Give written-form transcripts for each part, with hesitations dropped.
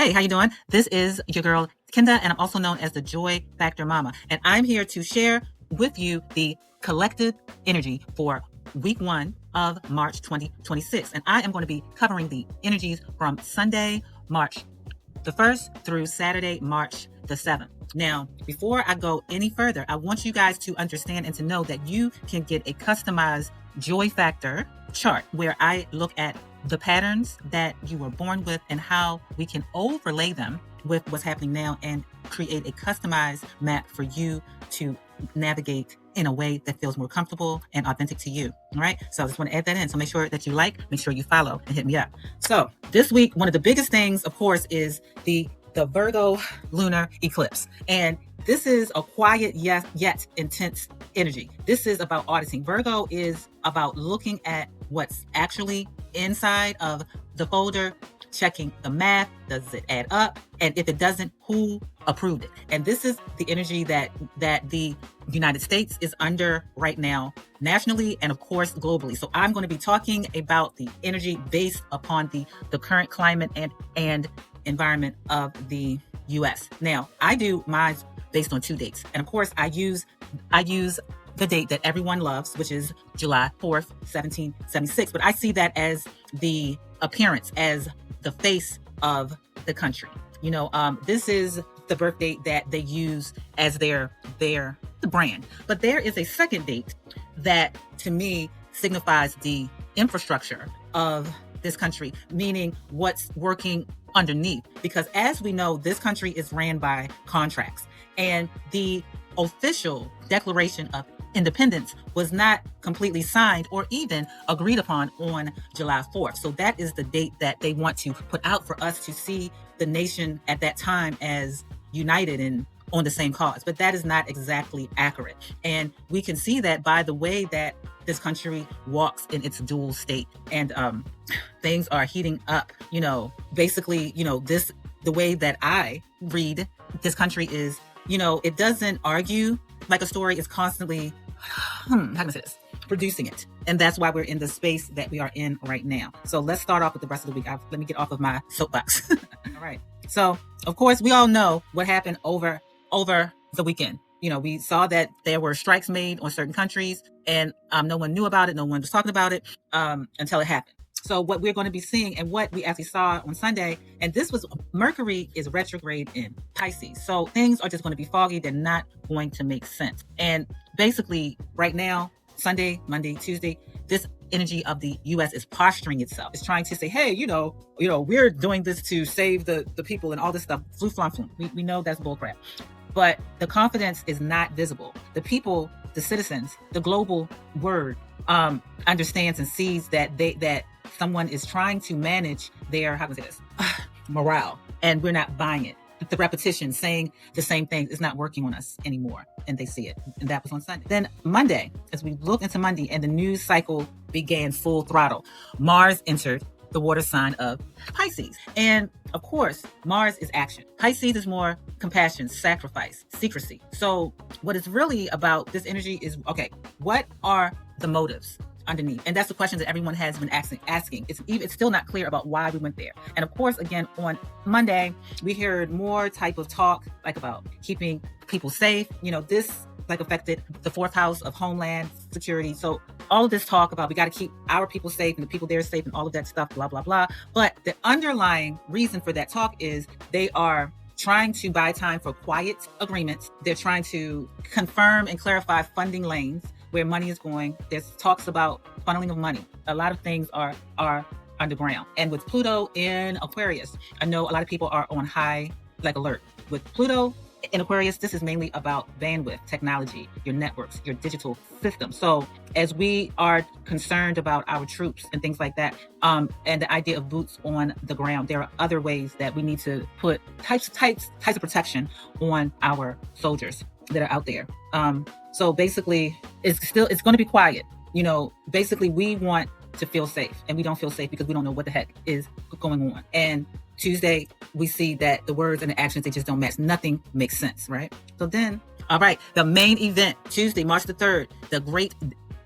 Hey, how you doing? This is your girl, Kenda, and I'm also known as the Joy Factor Mama. And I'm here to share with you the collective energy for week 1 of March 2026. And I am going to be covering the energies from Sunday, March the 1st through Saturday, March the 7th. Now, before I go any further, I want you guys to understand and to know that you can get a customized Joy Factor chart where I look at the patterns that you were born with and how we can overlay them with what's happening now and create a customized map for you to navigate in a way that feels more comfortable and authentic to you. All right. So I just want to add that in. So make sure that you like, make sure you follow, and hit me up. So this week, one of the biggest things, of course, is the Virgo Lunar Eclipse. And this is a quiet yet intense energy. This is about auditing. Virgo is about looking at what's actually inside of the folder, checking the math, does it add up? And if it doesn't, who approved it? And this is the energy that the United States is under right now, nationally and of course globally. So I'm going to be talking about the energy based upon the current climate and environment of the US. Now, I do mine based on 2 dates. And of course, I use the date that everyone loves, which is July 4th, 1776. But I see that as the appearance, as the face of the country. This is the birth date that they use as their brand. But there is a second date that, to me, signifies the infrastructure of this country, meaning what's working underneath. Because as we know, this country is ran by contracts. And the official Declaration of Independence was not completely signed or even agreed upon on July 4th. So that is the date that they want to put out for us to see the nation at that time as united and on the same cause. But that is not exactly accurate. And we can see that by the way that this country walks in its dual state. And things are heating up. Basically, the way that I read this country is, it doesn't argue like a story, is constantly, how can I say this? Producing it. And that's why we're in the space that we are in right now. So let's start off with the rest of the week. Let me get off of my soapbox. All right. So, of course, we all know what happened over the weekend. We saw that there were strikes made on certain countries, and no one knew about it. No one was talking about it until it happened. So what we're going to be seeing, and what we actually saw on Sunday, and this was Mercury is retrograde in Pisces. So things are just going to be foggy. They're not going to make sense. And basically right now, Sunday, Monday, Tuesday, this energy of the U.S. is posturing itself. It's trying to say, hey, we're doing this to save the people and all this stuff. Flu, flum, flum. We know that's bullcrap. But the confidence is not visible. The people, the citizens, the global word understands and sees that that someone is trying to manage their, how can I say this, morale, and we're not buying it. The repetition, saying the same thing, is not working on us anymore, and they see it. And that was on Sunday. Then Monday, as we look into Monday, and the news cycle began full throttle, Mars entered the water sign of Pisces. And of course, Mars is action. Pisces is more compassion, sacrifice, secrecy. So what it's really about, this energy is, okay, what are the motives underneath? And that's the question that everyone has been asking. It's still not clear about why we went there. And of course, again, on Monday, we heard more type of talk like about keeping people safe. This affected the 4th house of Homeland Security. So all of this talk about we got to keep our people safe and the people there safe and all of that stuff, blah, blah, blah. But the underlying reason for that talk is they are trying to buy time for quiet agreements. They're trying to confirm and clarify funding lanes where money is going. There's talks about funneling of money. A lot of things are underground. And with Pluto in Aquarius, I know a lot of people are on high alert. With Pluto in Aquarius, this is mainly about bandwidth, technology, your networks, your digital system. So as we are concerned about our troops and things like that, and the idea of boots on the ground, there are other ways that we need to put types of protection on our soldiers that are out there. So basically, it's going to be quiet. Basically, we want to feel safe, and we don't feel safe because we don't know what the heck is going on. And Tuesday, we see that the words and the actions, they just don't match. Nothing makes sense, right? So then, all right, the main event, Tuesday, March the 3rd, the Great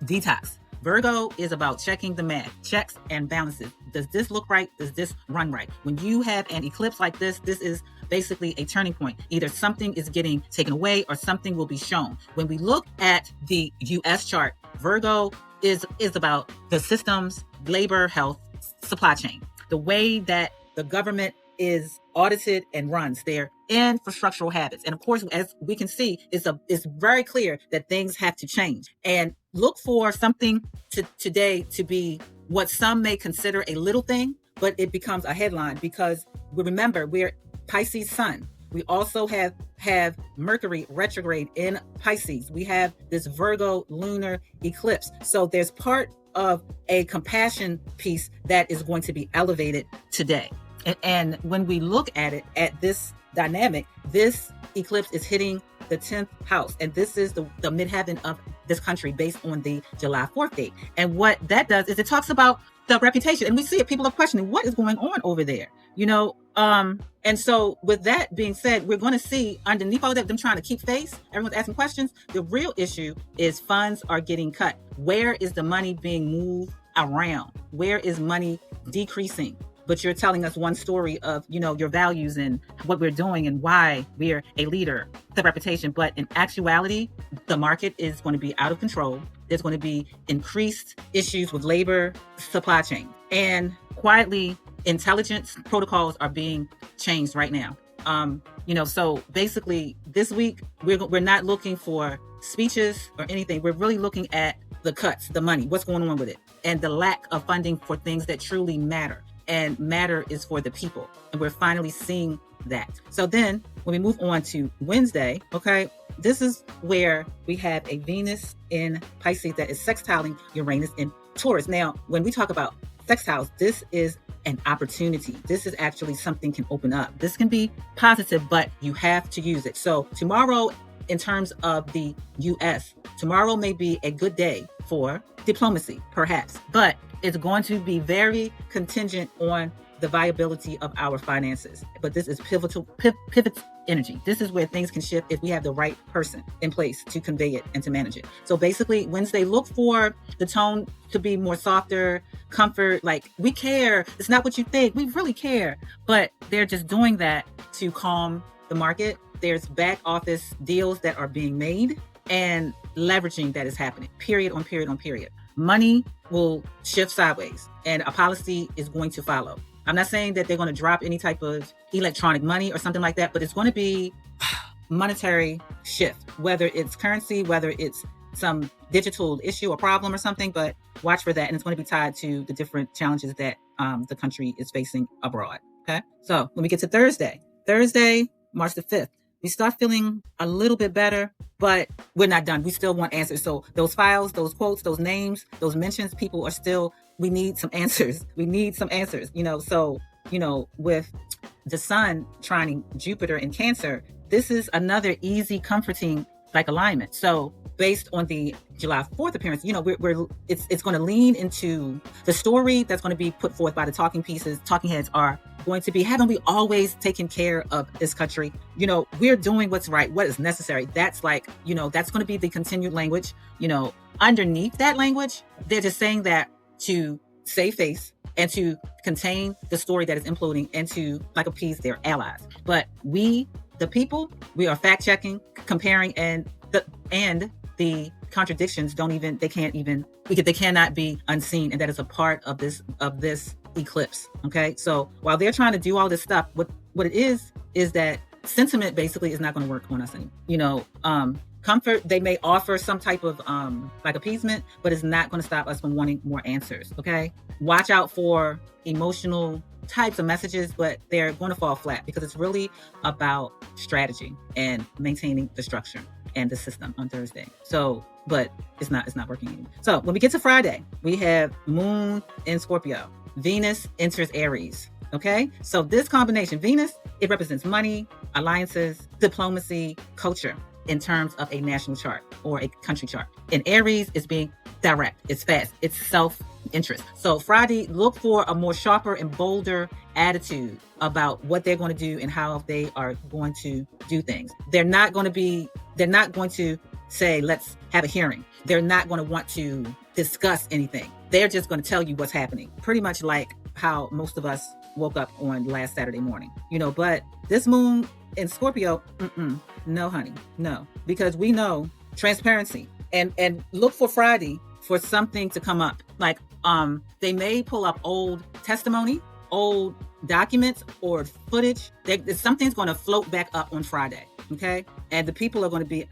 Detox. Virgo is about checking the math, checks and balances. Does this look right? Does this run right? When you have an eclipse like this is basically a turning point. Either something is getting taken away or something will be shown. When we look at the US chart, Virgo is about the systems, labor, health, supply chain. The way that the government is audited and runs their infrastructural habits. And of course, as we can see, it's very clear that things have to change. And look for something today to be what some may consider a little thing, but it becomes a headline because remember, we're Pisces sun. We also have Mercury retrograde in Pisces. We have this Virgo lunar eclipse. So there's part of a compassion piece that is going to be elevated today. And when we look at it, at this dynamic, this eclipse is hitting the 10th house. And this is the midheaven of this country based on the July 4th date. And what that does is it talks about the reputation. And we see it, people are questioning what is going on over there, and so with that being said, we're going to see underneath all that, them trying to keep face. Everyone's asking questions. The real issue is funds are getting cut. Where is the money being moved around? Where is money decreasing? But you're telling us one story of, your values and what we're doing and why we're a leader, the reputation. But in actuality, the market is going to be out of control. There's going to be increased issues with labor, supply chain, and quietly intelligence protocols are being changed right now. So basically this week, we're not looking for speeches or anything. We're really looking at the cuts, the money, what's going on with it, and the lack of funding for things that truly matter. And matter is for the people. And we're finally seeing that. So then when we move on to Wednesday, okay, this is where we have a Venus in Pisces that is sextiling Uranus in Taurus. Now, when we talk about sextiles, this is an opportunity. This is actually something can open up. This can be positive, but you have to use it. So tomorrow, in terms of the US, tomorrow may be a good day for diplomacy, perhaps, but it's going to be very contingent on the viability of our finances. But this is pivot energy. This is where things can shift if we have the right person in place to convey it and to manage it. So basically, Wednesday, look for the tone to be more softer, comfort, like we care. It's not what you think. We really care. But they're just doing that to calm the market. There's back office deals that are being made and leveraging that is happening, period on period on period. Money will shift sideways and a policy is going to follow. I'm not saying that they're going to drop any type of electronic money or something like that, but it's going to be monetary shift, whether it's currency, whether it's some digital issue or problem or something, but watch for that. And it's going to be tied to the different challenges that the country is facing abroad. Okay. So when we get to Thursday, March the 5th, we start feeling a little bit better, but we're not done. We still want answers. So those files, those quotes, those names, those mentions, people are still, we need some answers. We need some answers, So, with the sun trining Jupiter in Cancer, this is another easy, comforting alignment. So based on the July 4th appearance, it's going to lean into the story that's going to be put forth by the talking heads are going to be, haven't we always taken care of this country? We're doing what's right, what is necessary. That's that's going to be the continued language. Underneath that language, they're just saying that to save face and to contain the story that is imploding and to appease their allies. But we, the people, we are fact checking, comparing, and the contradictions they cannot be unseen, and that is a part of this eclipse. Okay, so while they're trying to do all this stuff, what it is that sentiment basically is not going to work on us anymore. Comfort, they may offer some type of appeasement, but it's not going to stop us from wanting more answers. Okay, watch out for emotional types of messages, but they're going to fall flat because it's really about strategy and maintaining the structure and the system on Thursday. So, but it's not working anymore. So when we get to Friday, we have Moon in Scorpio. Venus enters Aries. Okay, so this combination, Venus, it represents money, alliances, diplomacy, culture in terms of a national chart or a country chart. And Aries is being direct, it's fast, it's self-interest. So Friday, look for a more sharper and bolder attitude about what they're going to do and how they are going to do things. They're not going to say, let's have a hearing. They're not going to want to discuss anything. They're just going to tell you what's happening. Pretty much like how most of us woke up on last Saturday morning, but this moon in Scorpio, no, honey, no, because we know transparency and look for Friday for something to come up. Like, they may pull up old testimony, old documents or footage. Something's going to float back up on Friday. Okay. And the people are going to be,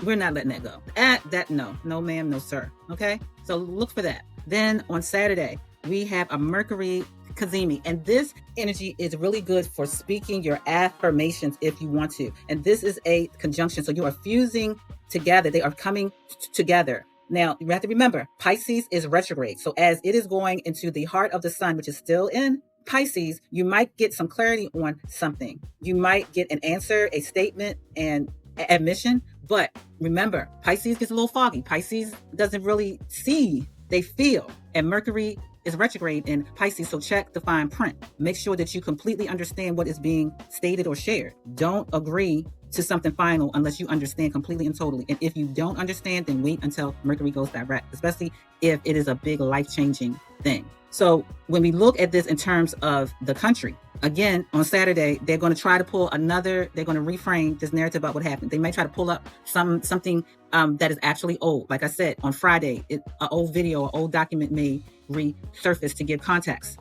we're not letting that go. No, ma'am, no, sir. Okay. So look for that. Then on Saturday, we have a Mercury Kazemi, and this energy is really good for speaking your affirmations if you want to. And this is a conjunction. So you are fusing together. They are coming together. Now, you have to remember, Pisces is retrograde. So as it is going into the heart of the sun, which is still in Pisces, you might get some clarity on something. You might get an answer, a statement, and admission. But remember, Pisces gets a little foggy. Pisces doesn't really see, they feel. And Mercury is retrograde in Pisces, so check the fine print. Make sure that you completely understand what is being stated or shared. Don't agree to something final unless you understand completely and totally. And if you don't understand, then wait until Mercury goes direct, especially if it is a big life-changing thing. So when we look at this in terms of the country, again, on Saturday, they're going to try to pull they're going to reframe this narrative about what happened. They might try to pull up something that is actually old. Like I said, on Friday, an old video, an old document may resurface to give context.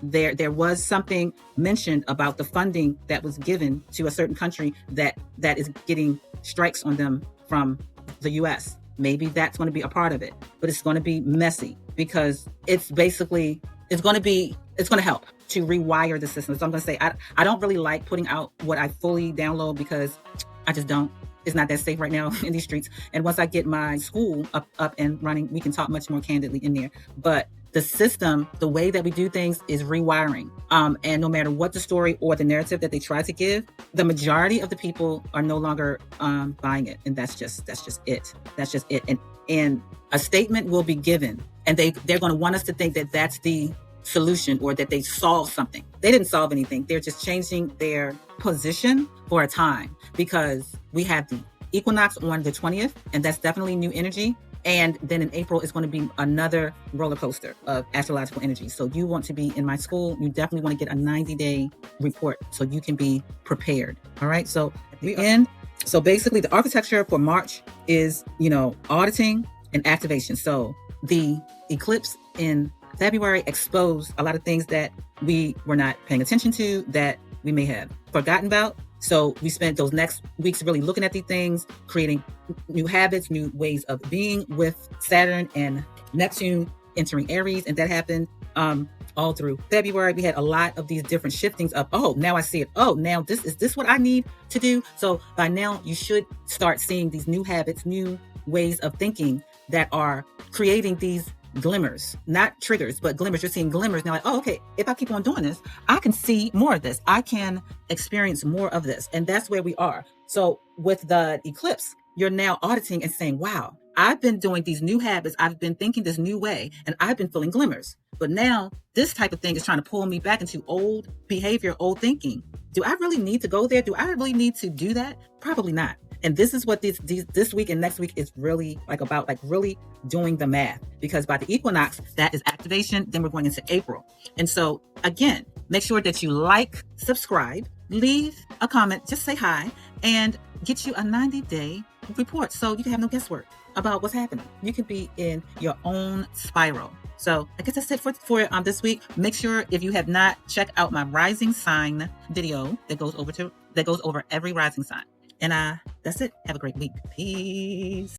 There was something mentioned about the funding that was given to a certain country that is getting strikes on them from the US. Maybe that's going to be a part of it, but it's going to be messy because it's going to help to rewire the system. So I'm going to say, I don't really like putting out what I fully download because I just don't. It's not that safe right now in these streets. And once I get my school up and running, we can talk much more candidly in there. But the system, the way that we do things is rewiring. And no matter what the story or the narrative that they try to give, the majority of the people are no longer buying it. And that's just it. That's just it. And a statement will be given, and they're going to want us to think that that's the solution or that they solved something. They didn't solve anything. They're just changing their position for a time because we have the equinox on the 20th, and that's definitely new energy. And then in April, it's going to be another roller coaster of astrological energy. So you want to be in my school, you definitely want to get a 90-day report so you can be prepared. All right. So so basically the architecture for March is, auditing and activation. So the eclipse in February exposed a lot of things that we were not paying attention to, that we may have forgotten about. So we spent those next weeks really looking at these things, creating new habits, new ways of being with Saturn and Neptune entering Aries. And that happened all through February. We had a lot of these different shiftings of, now I see it. Now is this what I need to do? So by now you should start seeing these new habits, new ways of thinking that are creating these glimmers, not triggers, but glimmers. You're seeing glimmers now, like, okay, if I keep on doing this, I can see more of this. I can experience more of this. And that's where we are. So with the eclipse, you're now auditing and saying, wow, I've been doing these new habits. I've been thinking this new way, and I've been feeling glimmers. But now this type of thing is trying to pull me back into old behavior, old thinking. Do I really need to go there? Do I really need to do that? Probably not. And this is what this week and next week is really about, really doing the math. Because by the equinox, that is activation. Then we're going into April. And so again, make sure that you subscribe, leave a comment, just say hi, and get you a 90-day report so you can have no guesswork about what's happening. You can be in your own spiral. So I guess that's it for this week. Make sure, if you have not, check out my rising sign video that goes over every rising sign. And that's it. Have a great week. Peace.